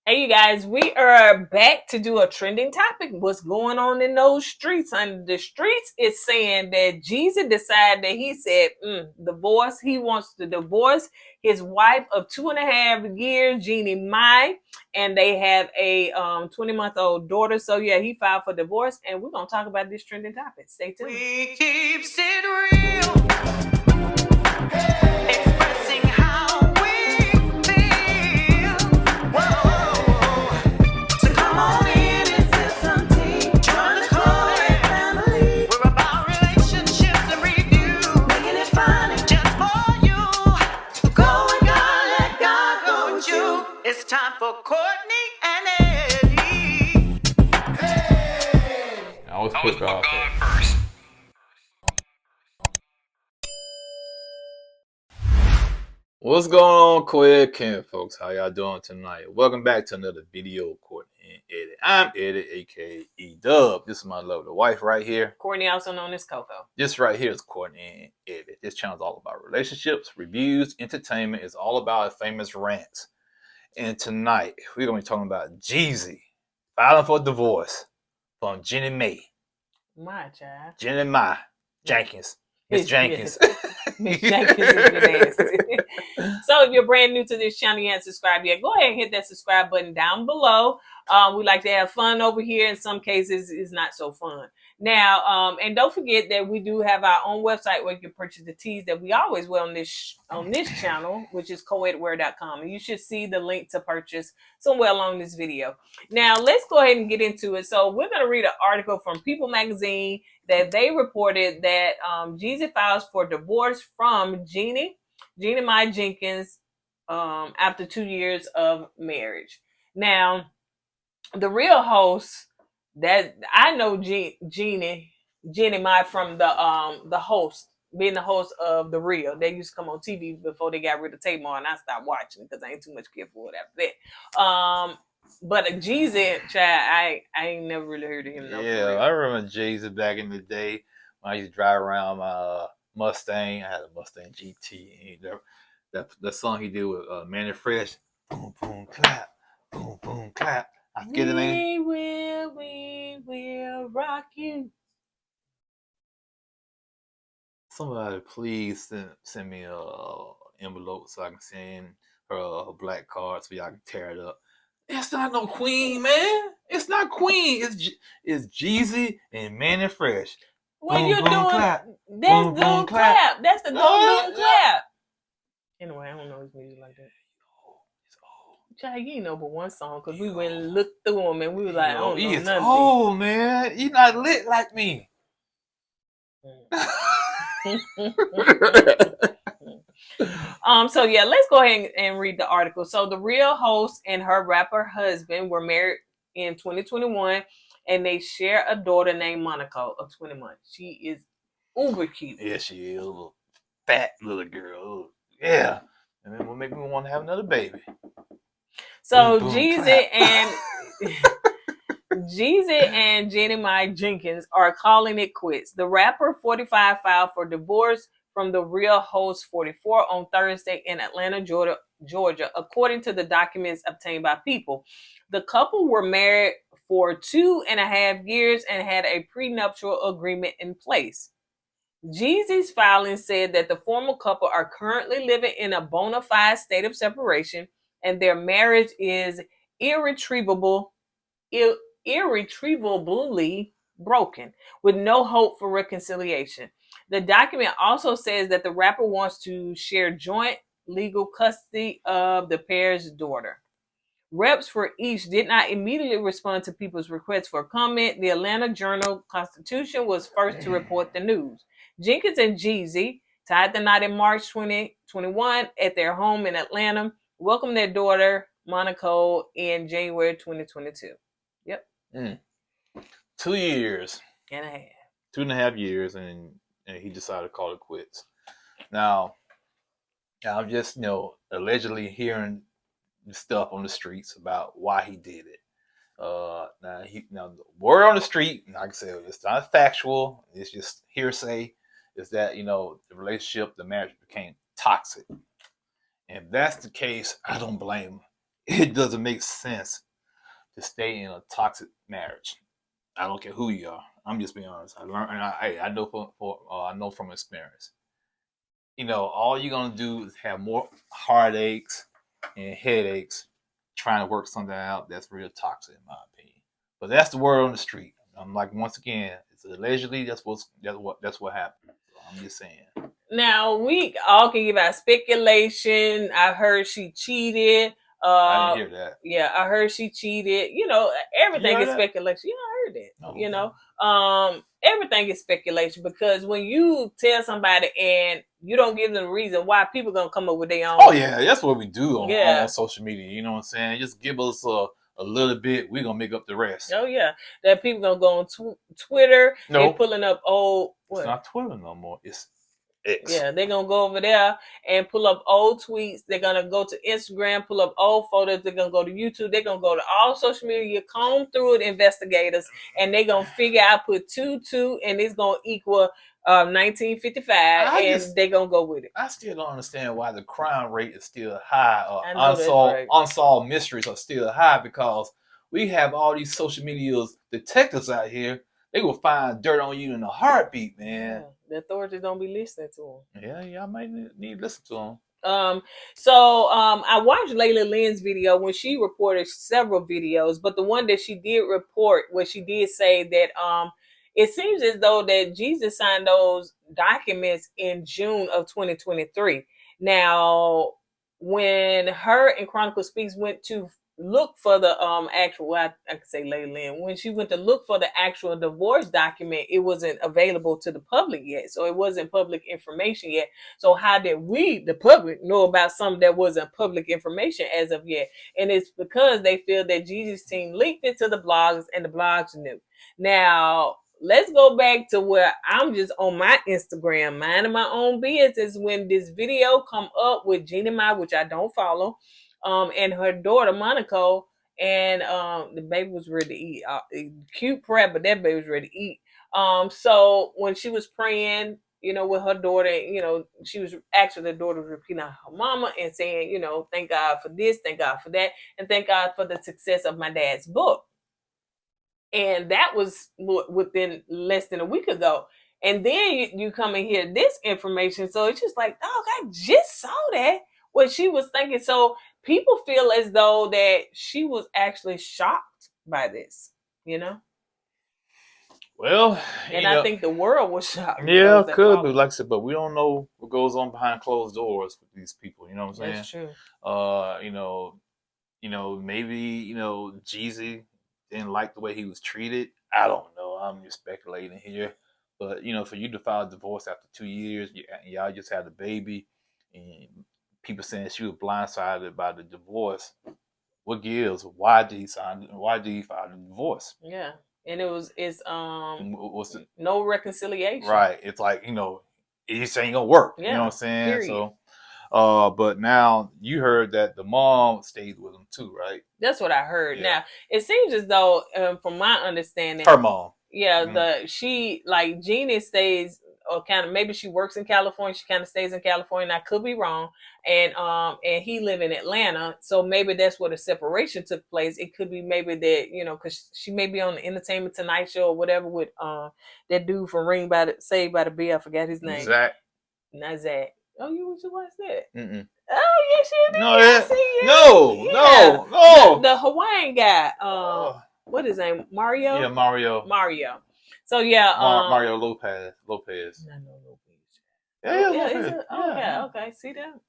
Hey, you guys, we are back to do a trending topic. What's going on in those streets? And the streets is saying that Jeezy decided that he said, divorce. He wants to divorce his wife of 2.5 years, Jeannie Mai, and they have a 20-month-old daughter. So, yeah, he filed for divorce, and we're going to talk about this trending topic. Stay tuned. We keep it real. Expressing how we feel. Whoa. So come on in and sip some tea. Join the KoEd family. We're about relationships and review. Making it fun and just for you. Go with God, let God go with you. It's time for Courtney and Eddie. I always put God first. What's going on, KoEd Camp, folks? How y'all doing tonight? Welcome back to another video, Courtney and Eddie. I'm Eddie, aka E-Dub. This is my lovely wife right here. Courtney, also known as Coco. This right here is Courtney and Eddie. This channel is all about relationships, reviews, entertainment. It's all about famous rants. And tonight, we're going to be talking about Jeezy filing for divorce from Jeannie Mai. My child. Jeannie Mai Jenkins. Miss Jenkins. Miss Jenkins is nasty. So if you're brand new to this channel, you haven't subscribed yet, go ahead and hit that subscribe button down below. We like to have fun over here. In some cases, it's not so fun. Now, and don't forget that we do have our own website where you can purchase the teas that we always wear on this channel, which is koedwear.com. And you should see the link to purchase somewhere along this video. Now, let's go ahead and get into it. So we're going to read an article from People Magazine that they reported that Jeezy files for divorce from Jeannie Mai Jenkins after 2 years of marriage. Now, the real host that I know, Jeannie Mai from the host, being the host of The Real. They used to come on TV before they got rid of Tamar, and I stopped watching because I ain't too much care for it after that. But Jeezy, child, I ain't never really heard of him. Yeah, I remember Jeezy back in the day when I used to drive around my Mustang. I had a Mustang GT. The song he did with Manny Fresh, boom boom clap, boom boom clap. I forget the name. We will rock you. Somebody please send me a envelope so I can send her a black card so y'all can tear it up. It's not no Queen, man. It's not Queen. It's Jeezy and Manny Fresh. What boom, you boom, doing? Clap. That's boom, Doom boom, Clap. That's the Doom Clap. Anyway, I don't know his music like that. Child, you ain't know but one song because we went and looked through them and we was like, I don't know nothing. Oh man, he not lit like me. So yeah, let's go ahead and read the article. So the Real host and her rapper husband were married in 2021, and they share a daughter named Monaco of 20 months. She is uber cute. Yeah, she is a little fat little girl. Yeah, and then will make me want to have another baby. So Jeezy and Jeannie Mai Jenkins are calling it quits. The rapper 45 filed for divorce from the Real host 44 on Thursday in Atlanta, Georgia, according to the documents obtained by People. The couple were married for 2.5 years and had a prenuptial agreement in place. Jeezy's filing said that the former couple are currently living in a bona fide state of separation, and their marriage is irretrievably broken, with no hope for reconciliation. The document also says that the rapper wants to share joint legal custody of the pair's daughter. Reps for each did not immediately respond to People's request for comment. The Atlanta Journal-Constitution was first to report the news. Jenkins and Jeezy tied the knot in March 2021 at their home in Atlanta, welcomed their daughter, Monaco, in January 2022. Yep. 2 years. And a half. 2.5 years, and he decided to call it quits. Now, I'm just, allegedly hearing stuff on the streets about why he did it. Now the word on the street, like I said, it's not factual. It's just hearsay. Is that the relationship, the marriage became toxic, and if that's the case, I don't blame him. it doesn't make sense to stay in a toxic marriage. I don't care who you are. I'm just being honest. I learned, and I know I know from experience. All you're gonna do is have more heartaches and headaches trying to work something out that's real toxic, in my opinion. But that's the word on the street. I'm like, once again, it's allegedly that's what happened. So I'm just saying. Now we all can give out speculation. I heard she cheated. I didn't hear that. Yeah, I heard she cheated. Everything is speculation. Yeah, I heard that. No. Everything is speculation because when you tell somebody and you don't give them a reason why, people gonna come up with their own. Oh yeah, that's what we do on social media. You know what I'm saying? Just give us a little bit. We're gonna make up the rest. Oh yeah, that people gonna go on Twitter. No, They're pulling up old. It's not Twitter no more. It's X. Yeah, they're gonna go over there and pull up old tweets. They're gonna go to Instagram, pull up old photos. They're gonna go to YouTube. They're gonna go to all social media, comb through it, investigators, and they're gonna figure out, put 2 and it's gonna equal 1955, and they're gonna go with it. I still don't understand why the crime rate is still high, or unsolved mysteries are still high, because we have all these social media detectives out here. They will find dirt on you in a heartbeat, man. Yeah, the authorities don't be listening to them. Yeah, y'all might need to listen to them. I watched Layla Lynn's video when she reported several videos, but the one that she did report, where she did say that it seems as though that Jeezy signed those documents in June of 2023. Now, when her and Chronicle Speaks went to look for the actual, I could say Layla Lynn, when she went to look for the actual divorce document, it wasn't available to the public yet. So it wasn't public information yet. So how did we, the public, know about something that wasn't public information as of yet? And it's because they feel that Jeezy's team leaked it to the blogs and the blogs knew. Now, let's go back to where I'm just on my Instagram, minding my own business, when this video come up with Jeannie Mai, which I don't follow, and her daughter Monaco, and the baby was ready to eat. Cute prep, but that baby was ready to eat. So when she was praying, with her daughter, she was actually, the daughter was repeating her mama and saying, thank God for this, thank God for that, and thank God for the success of my dad's book. And that was within less than a week ago. And then you come and hear this information. So it's just like, oh, I just saw that, what she was thinking. So people feel as though that she was actually shocked by this, Well, and I think the world was shocked. Yeah, could be, like I said, but we don't know what goes on behind closed doors with these people. You know what I'm saying? That's true. Maybe Jeezy didn't like the way he was treated. I don't know. I'm just speculating here. But, for you to file a divorce after 2 years, y'all just had a baby, and people saying she was blindsided by the divorce. What gives? Why did he file the divorce? Yeah. And it's what's the, no reconciliation. Right. It's like, it just ain't gonna work. Yeah, you know what I'm saying? Period. So but now you heard that the mom stayed with him too, right? That's what I heard. Yeah. Now it seems as though, from my understanding, her mom. Yeah, Jeannie stays, or kind of, maybe she works in California. She kind of stays in California, and I could be wrong. And he live in Atlanta, so maybe that's where the separation took place. It could be maybe that, because she may be on the Entertainment Tonight Show or whatever with that dude from Saved by the Bell. I forgot his name. Zach. Not Zach. Oh, you watch that? Mm-mm. Oh, yes, you did. No. The Hawaiian guy. What is his name? Mario? Yeah, Mario. So yeah, Mario Lopez. I know Lopez. Yeah. Okay. See that?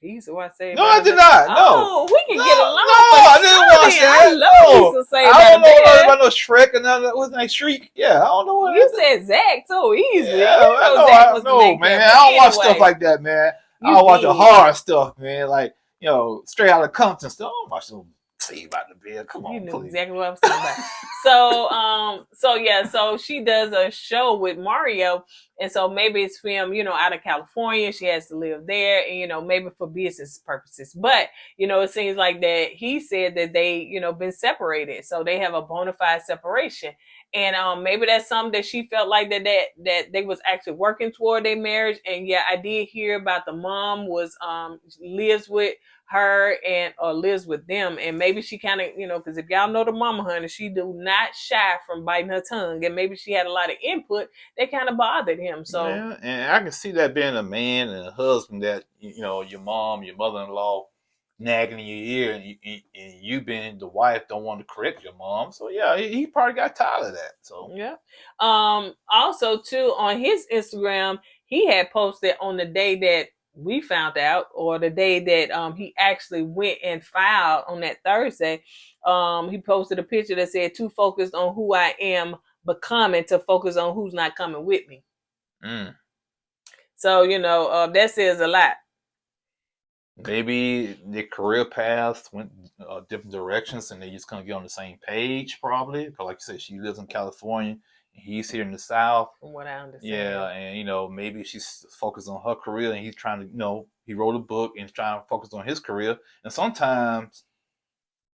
He used to watch Saved. No, I did not. No. Oh, we can get along. No, I didn't watch that. I love you to say I don't know about no Shrek and none of that. What's his name? Shriek? Yeah, I don't know what. You said Zach too easily. Yeah, I know, man. I don't watch stuff like that, man. I watch the horror stuff, man. Like, straight out of Compton stuff. I don't watch some Saved by the Bell. Come on, you knew please. exactly what I was talking about. So she does a show with Mario, and so maybe it's filmed, out of California. She has to live there, and maybe for business purposes. But it seems like that he said that they, been separated, so they have a bona fide separation. And maybe that's something that she felt like that they was actually working toward their marriage. And yeah, I did hear about the mom lives with her and or lives with them, and maybe she kind of, because if y'all know the mama honey, she do not shy from biting her tongue, and maybe she had a lot of input that kind of bothered him. So Yeah, and I can see that being a man and a husband that your mom, your mother-in-law nagging in your ear, and you being the wife don't want to correct your mom. So yeah, he probably got tired of that. So yeah. Also too, on his Instagram, he had posted on the day that we found out, or the day that he actually went and filed on that Thursday. He posted a picture that said, "Too focused on who I am becoming to focus on who's not coming with me." So that says a lot. maybe their career paths went different directions, and they just couldn't get on the same page. Probably because, like you said, she lives in California, and he's here in the South. From what I understand. Yeah, and maybe she's focused on her career, and he's trying to, he wrote a book and trying to focus on his career. And sometimes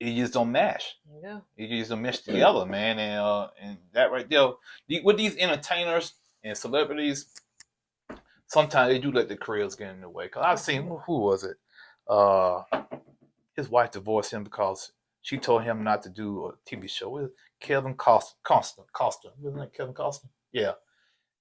it just don't match. Yeah, it just don't mesh together, man. And that right there, with these entertainers and celebrities, sometimes they do let the careers get in the way. Cause I've seen, who was it? His wife divorced him because she told him not to do a TV show with Kevin Costa. Wasn't that Kevin Costa? Yeah.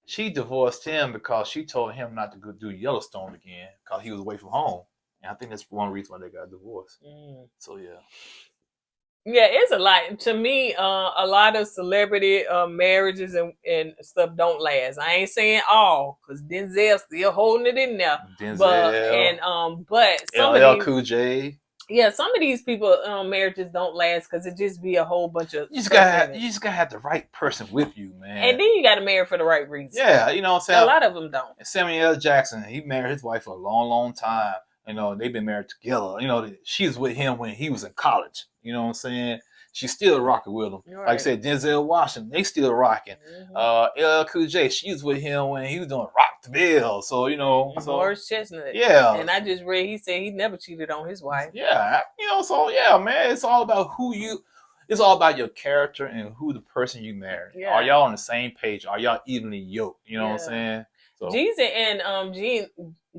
She divorced him because she told him not to go do Yellowstone again because he was away from home. And I think that's one reason why they got divorced. So, yeah. Yeah, it's a lot. To me, a lot of celebrity marriages and stuff don't last. I ain't saying all, because Denzel's still holding it in there. Denzel. But some LL of these, Cool J. yeah, some of these people marriages don't last because it just be a whole bunch of. You just gotta have the right person with you, man. And then you gotta marry for the right reason. Yeah, you know what I'm saying. A lot of them don't. Samuel L. Jackson, he married his wife for a long, long time. They've been married together. She was with him when he was in college. You know what I'm saying? She's still rocking with him. Right. Like I said, Denzel Washington, they still rocking. LL Cool J, she was with him when he was doing Rockville. So, Morris Chestnut. Yeah. And I just read, he said he never cheated on his wife. Yeah. So yeah, man, it's all about it's all about your character and who the person you marry. Yeah. Are y'all on the same page? Are y'all evenly yoked? You know what I'm saying? So Jeezy and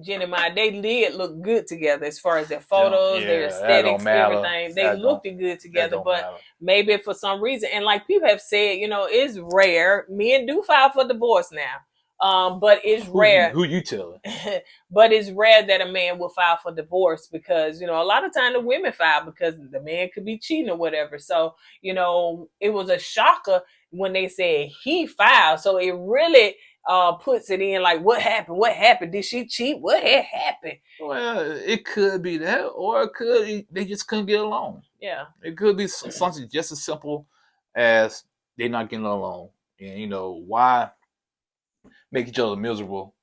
Jeannie Mai, they did look good together as far as their photos, their aesthetics, everything. They looked good together, but maybe for some reason, and like people have said, it's rare. Men do file for divorce now. But it's rare. Who you telling? But it's rare that a man will file for divorce because, a lot of time the women file because the man could be cheating or whatever. So, it was a shocker when they said he filed. So it really puts it in like, what happened? What happened? Did she cheat? What had happened? Well, it could be that, or it could they just couldn't get along. Yeah. It could be something just as simple as they're not getting along. And, why make each other miserable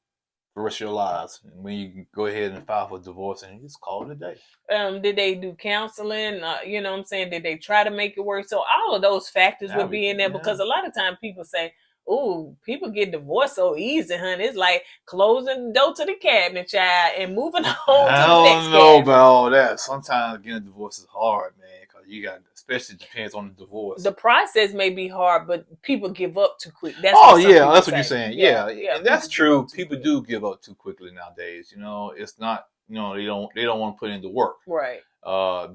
for the rest of your lives when you can go ahead and file for divorce and just call it a day? Did they do counseling? You know what I'm saying? Did they try to make it work? So all of those factors would be in there because a lot of times people say, "Ooh, people get divorced so easy, honey. It's like closing the door to the cabinet, child, and moving on to the next cabinet." I don't know about all that. Sometimes getting a divorce is hard, man, because especially depends on the divorce. The process may be hard, but people give up too quick. That's what you're saying. Yeah. And that's true. People do give up too quickly nowadays. It's not. They don't want to put in the work. Right.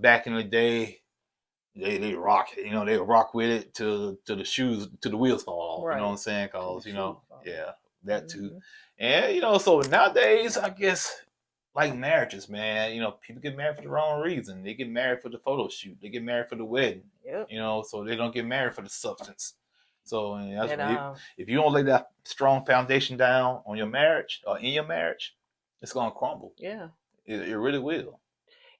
Back in the day, they rock it. They rock with it till the wheels fall off. Right. You know what I'm saying? Because that too. And so nowadays, I guess, like marriages, man, people get married for the wrong reason. They get married for the photo shoot. They get married for the wedding. Yep. So they don't get married for the substance. So if you don't lay that strong foundation down on your marriage or in your marriage, it's gonna crumble. Yeah, it really will.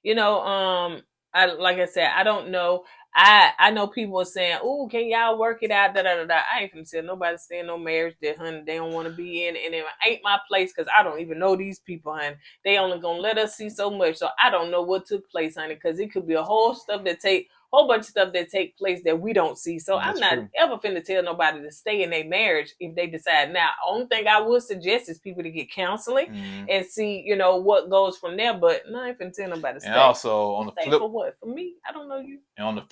Like I said, I don't know. I know people are saying, "Oh, can y'all work it out?" I ain't finna tell nobody stay in no marriage that, honey, they don't want to be in, and it ain't my place because I don't even know these people, honey. They only gonna let us see so much, so I don't know what took place, honey, because it could be a whole bunch of stuff that take place that we don't see. So I'm not ever finna tell nobody to stay in their marriage if they decide. Now, only thing I would suggest is people to get counseling and see, what goes from there. But no, I ain't finna tell nobody to stay. And also on the flip, for what? For me, I don't know you. And on the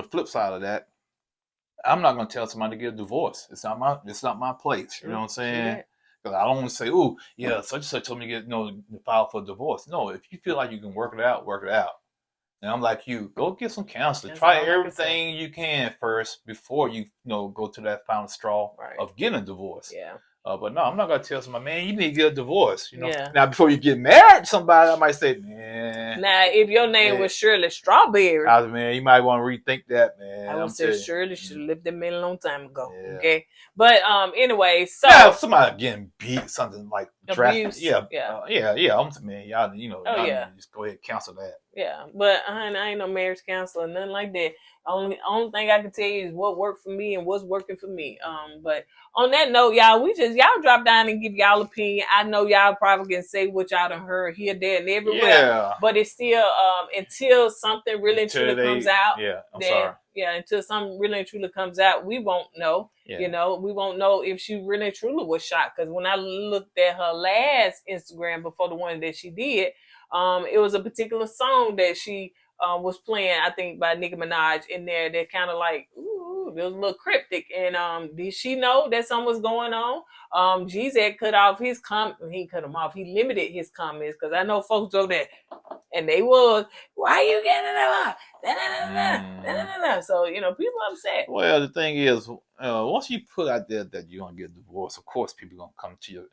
flip side of that, I'm not gonna tell somebody to get a divorce. It's not my place. You know what I'm saying? Because I don't want to say, oh, yeah, such and such told me to get, to file for divorce. No, if you feel like you can work it out, work it out. And I'm like you, go get some counseling. That's Try all I can everything you can first before you, go to that final straw Right. of getting a divorce. Yeah. But no, I'm not gonna tell somebody, man, you need to get a divorce. Yeah. Now before you get married to somebody, I might say, man. Now, if your name was Shirley Strawberry, man, you might want to rethink that, man. I would say Shirley should have left them men a long time ago. Yeah. Okay, but anyway, so if somebody getting beat, something like drastic, abuse, yeah. I'm saying, man, y'all, Oh, yeah. just go ahead and cancel that. Yeah, but I ain't no marriage counselor, nothing like that. Only thing I can tell you is what worked for me and what's working for me. But on that note, y'all, y'all drop down and give y'all opinion. I know y'all probably can say what y'all done heard here, there, and everywhere. Yeah. But it's still until something really and truly comes out. Yeah, I'm then, sorry. Yeah, until something really and truly comes out, we won't know. Yeah. We won't know if she really and truly was shot. Because when I looked at her last Instagram before the one that she did, it was a particular song that she was playing, I think, by Nicki Minaj in there that kind of like, ooh, it was a little cryptic. And did she know that something was going on? Jeezy had cut off his he cut him off. He limited his comments because I know folks over there, and they was, why you getting it? So, people upset. Well, the thing is, once you put out there that you're gonna get divorced, of course people gonna come to your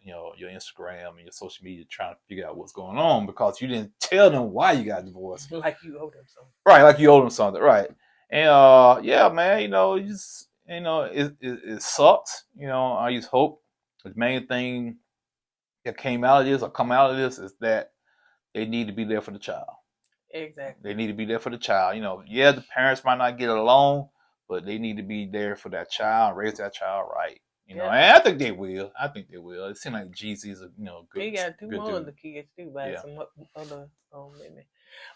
Instagram and your social media trying to figure out what's going on because you didn't tell them why you got divorced. Like you owe them something. Right, like you owe them something, right? And yeah, man, it sucks. I just hope the main thing that came out of this or come out of this is that they need to be there for the child. Exactly. They need to be there for the child. Yeah, the parents might not get along, but they need to be there for that child, raise that child right. And I think they will. It seems like Jeezy is a good. He got two more dude. other kids too, by some other women.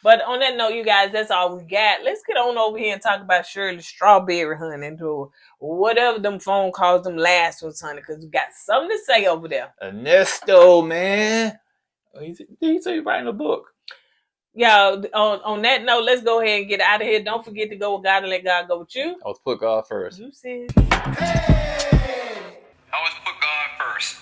But on that note, you guys, that's all we got. Let's get on over here and talk about Shirley Strawberry, honey, and whatever them phone calls them last ones, honey, because we got something to say over there. Ernesto, man. Did he say he's writing a book? Yeah, on that note, let's go ahead and get out of here. Don't forget to go with God and let God go with you. I was put God first. You said. Hey! I was put God first.